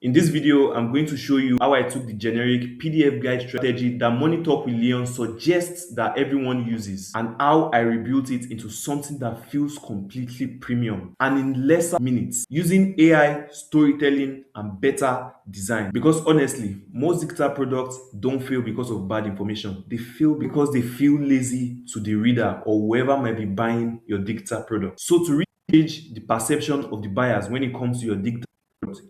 In this video, I'm going to show you how I took the generic PDF guide strategy that Money Talk with Leon suggests that everyone uses and how I rebuilt it into something that feels completely premium and in lesser minutes using AI, storytelling, and better design. Because honestly, most digital products don't fail because of bad information. They fail because they feel lazy to the reader or whoever might be buying your digital product. So to really change the perception of the buyers when it comes to your digital,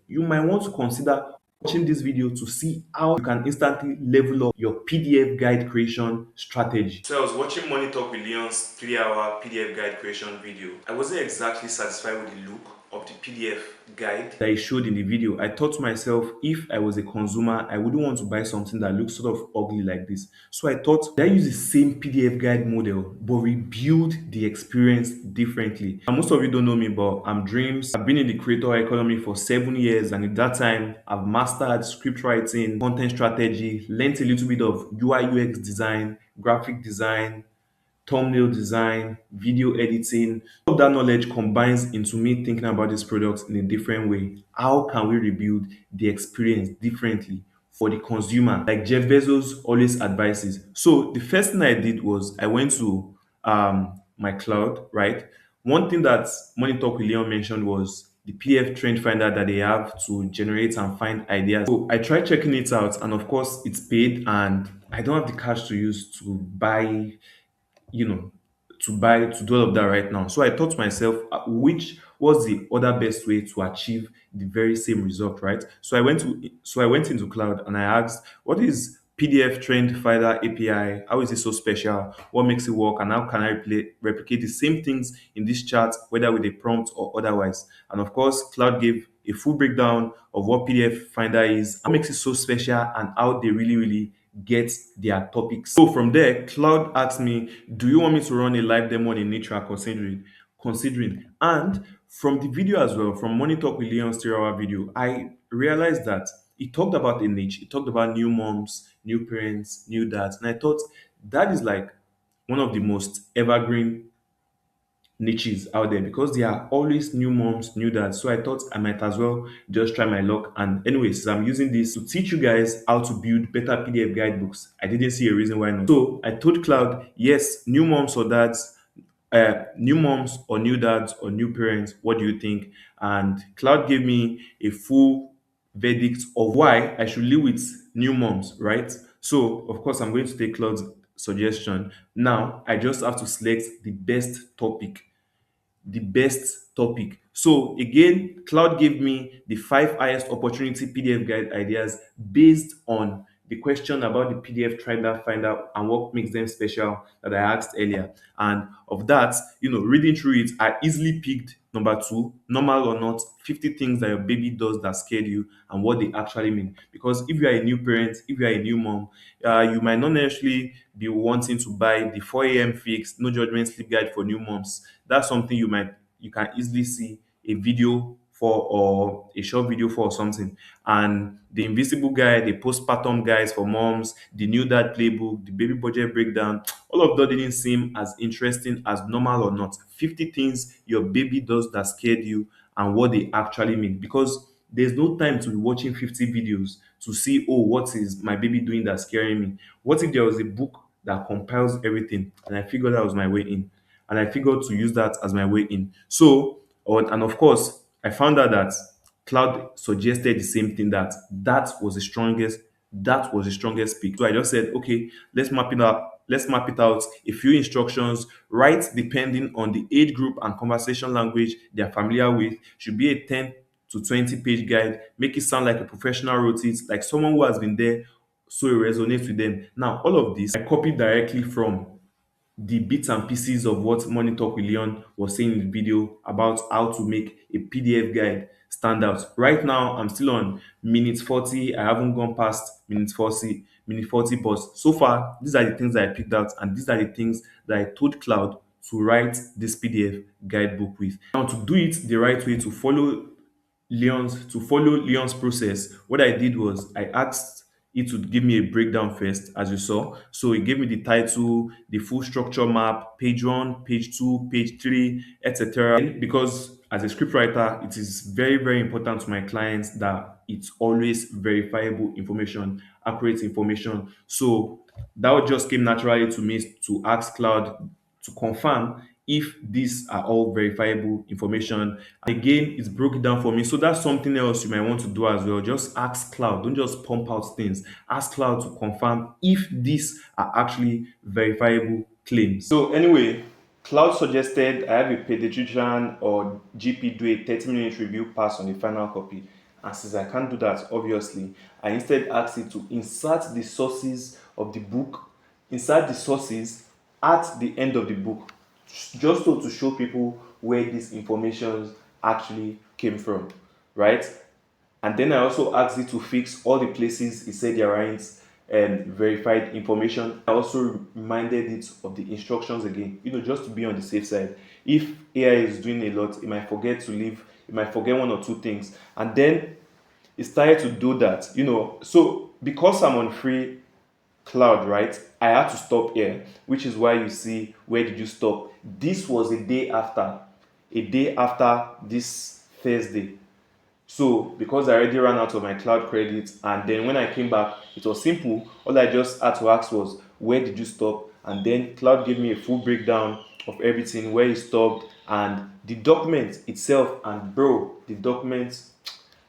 you might want to consider watching this video to see how you can instantly level up your PDF guide creation strategy. So I was watching Money Talk with Leon's 3-hour PDF guide creation video. I wasn't exactly satisfied with the look of the PDF guide that he showed in the video. I thought to myself, if I was a consumer, I wouldn't want to buy something that looks sort of ugly like this. So I thought, did I use the same PDF guide model but rebuild the experience differently? And most of you don't know me, but I'm Dreams. I've been in the creator economy for 7 years, and in that time, I've mastered script writing, content strategy, learned a little bit of UI UX design, graphic design, thumbnail design, video editing. All of that knowledge combines into me thinking about this product in a different way. How can we rebuild the experience differently for the consumer, like Jeff Bezos always advises? So the first thing I did was I went to my cloud, right? One thing that Money Talk with Leon mentioned was the PDF trend finder that they have to generate and find ideas. So I tried checking it out, and of course, it's paid, and I don't have the cash to use to buy, you know, to do all of that right now. So I thought to myself, which was the other best way to achieve the very same result, right? So I went into cloud and I asked, what is PDF trend finder API? How is it so special? What makes it work? And how can I replicate the same things in this chart, whether with a prompt or otherwise? And of course, cloud gave a full breakdown of what PDF finder is, what makes it so special, and how they really get their topics. So from there, Cloud asked me, do you want me to run a live demo on a niche you are considering? And from the video as well, from Money Talk with Leon's 3-hour video, I realized that he talked about a niche. He talked about new moms, new parents, new dads. And I thought that is like one of the most evergreen niches out there because there are always new moms, new dads. So I thought I might as well just try my luck. And anyways, I'm using this to teach you guys how to build better PDF guidebooks. I didn't see a reason why not. So I told Cloud, yes, new moms or dads, new moms or new dads or new parents, what do you think? And Cloud gave me a full verdict of why I should live with new moms, right? So of course I'm going to take Cloud's suggestion. Now I just have to select the best topic. So again, Cloud gave me the 5 highest opportunity PDF guide ideas based on the question about the PDF finder and what makes them special that I asked earlier. And of that, reading through it, I easily picked number two, normal or not, 50 things that your baby does that scared you and what they actually mean. Because if you are a new parent, if you are a new mom, you might not necessarily be wanting to buy the 4 a.m. fix, no judgment sleep guide for new moms. That's something you can easily see a video for or a short video for or something. And the invisible guide, the postpartum guides for moms, the new dad playbook, the baby budget breakdown, all of that didn't seem as interesting as normal or not. 50 things your baby does that scared you and what they actually mean. Because there's no time to be watching 50 videos to see, oh, what is my baby doing that's scaring me? What if there was a book that compiles everything? And I figured that was my way in. And I figured to use that as my way in. So, and of course, I found out that Cloud suggested the same thing, that was the strongest pick. So I just said, okay, let's map it up. Let's map it out. A few instructions, right? Depending on the age group and conversation language they're familiar with, should be a 10 to 20-page guide. Make it sound like a professional wrote it, like someone who has been there, so it resonates with them. Now, all of this I copied directly from the bits and pieces of what Money Talk with Leon was saying in the video about how to make a PDF guide stand out. Right now, I'm still on minute 40. I haven't gone past minute 40, but so far, these are the things that I picked out, and these are the things that I told Cloud to write this PDF guidebook with. Now, to do it the right way, to follow Leon's process, what I did was I asked it to give me a breakdown first, as you saw. So it gave me the title, the full structure map, page one, page two, page three, etc. Because as a scriptwriter, it is very, very important to my clients that it's always verifiable information, accurate information. So that just came naturally to me to ask Cloud to confirm if these are all verifiable information. Again, it's broke it down for me. So that's something else you might want to do as well. Just ask Cloud. Don't just pump out things. Ask Cloud to confirm if these are actually verifiable claims. So anyway, Cloud suggested I have a pediatrician or GP do a 30-minute review pass on the final copy. And since I can't do that, obviously, I instead asked it to insert the sources of the book, insert the sources at the end of the book, just so to show people where these information actually came from, right? And then I also asked it to fix all the places it said there aren't verified information. I also reminded it of the instructions again, just to be on the safe side. If AI is doing a lot, it might forget to leave, it might forget one or two things. And then it started to do that, So because I'm on free Cloud, right? I had to stop here, which is why you see where did you stop. This was a day after this Thursday. So because I already ran out of my cloud credits, and then when I came back, it was simple. All I just had to ask was, where did you stop? And then Cloud gave me a full breakdown of everything, where he stopped, and the document itself. And bro, the document,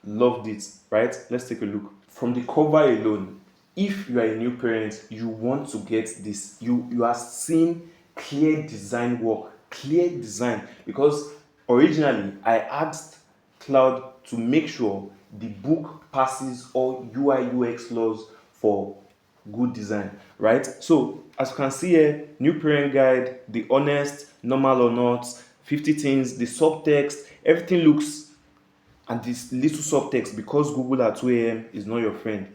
loved it, right? Let's take a look. From the cover alone, if you are a new parent, you want to get this. You are seeing clear design work, clear design. Because originally I asked Cloud to make sure the book passes all UI UX laws for good design, right? So as you can see here, new parent guide, the honest, normal or not, 50 things, the subtext, everything looks, and this little subtext, because Google at 2 a.m. is not your friend.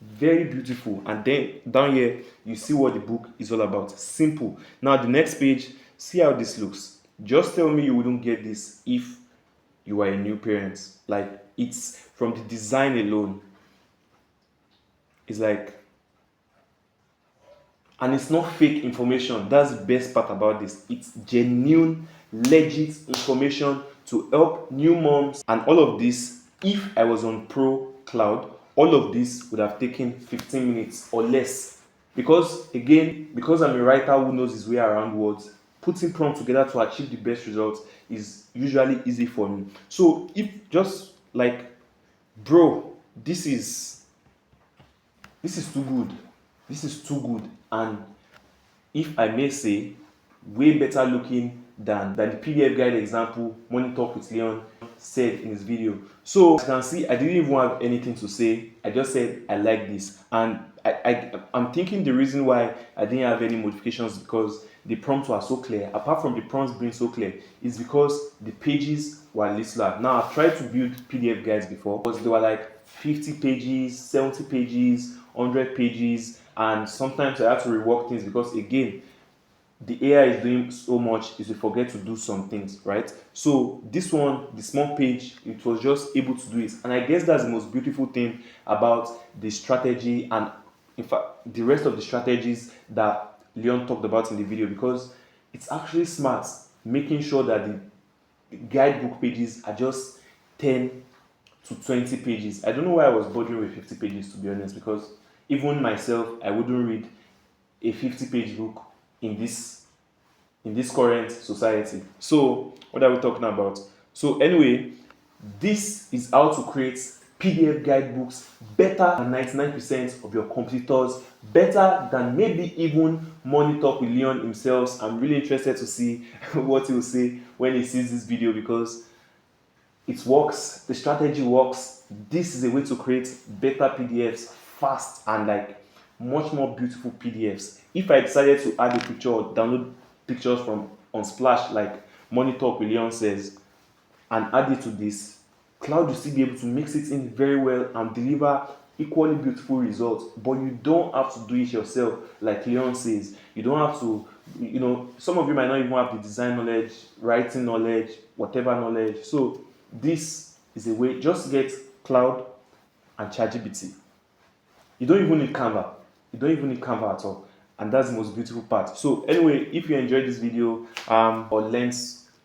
Very beautiful. And then down here, you see what the book is all about. Simple. Now the next page, see how this looks. Just tell me you wouldn't get this if you are a new parent. Like, it's from the design alone. It's like, and it's not fake information. That's the best part about this. It's genuine, legit information to help new moms. And all of this, if I was on Pro Cloud, all of this would have taken 15 minutes or less. Because again, because I'm a writer who knows his way around words, putting prompts together to achieve the best results is usually easy for me. So if just like, bro, this is too good. This is too good. And if I may say, way better looking than the PDF guide example Money Talk with Leon said in his video. So as you can see, I didn't even have anything to say. I just said I like this. And I'm thinking the reason why I didn't have any modifications because the prompts were so clear. Apart from the prompts being so clear, is because the pages were littler. Now I've tried to build PDF guides before, but they were like 50 pages, 70 pages, 100 pages, and sometimes I have to rework things because again, the AI is doing so much is we forget to do some things, right? So this one, the small page, it was just able to do it. And I guess that's the most beautiful thing about the strategy, and in fact the rest of the strategies that Leon talked about in the video, because it's actually smart making sure that the guidebook pages are just 10 to 20 pages. I don't know why I was bothering with 50 pages, to be honest, because even myself, I wouldn't read a 50-page book in this current society. So what are we talking about? So anyway, this is how to create PDF guidebooks better than 99% of your competitors, better than maybe even Money Talk with Leon himself. I'm really interested to see what he will say when he sees this video, because it works, the strategy works. This is a way to create better PDFs fast and like much more beautiful PDFs. If I decided to add a picture or download pictures from Unsplash like Money Talk with Leon says and add it to this, Cloud will still be able to mix it in very well and deliver equally beautiful results. But you don't have to do it yourself like Leon says. You don't have to, some of you might not even have the design knowledge, writing knowledge, whatever knowledge. So this is a way. Just get Cloud and ChatGPT. You don't even need Canva. You don't even need Canva at all. And that's the most beautiful part. So anyway, if you enjoyed this video or learned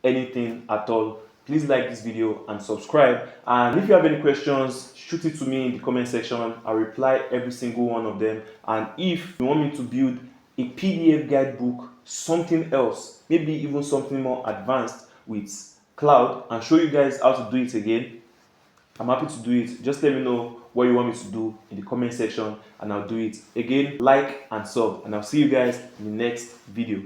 anything at all, please like this video and subscribe. And if you have any questions, shoot it to me in the comment section. I'll reply every single one of them. And if you want me to build a PDF guidebook, something else, maybe even something more advanced with cloud, and show you guys how to do it again, I'm happy to do it. Just let me know what you want me to do in the comment section and I'll do it. Again, like and sub, and I'll see you guys in the next video.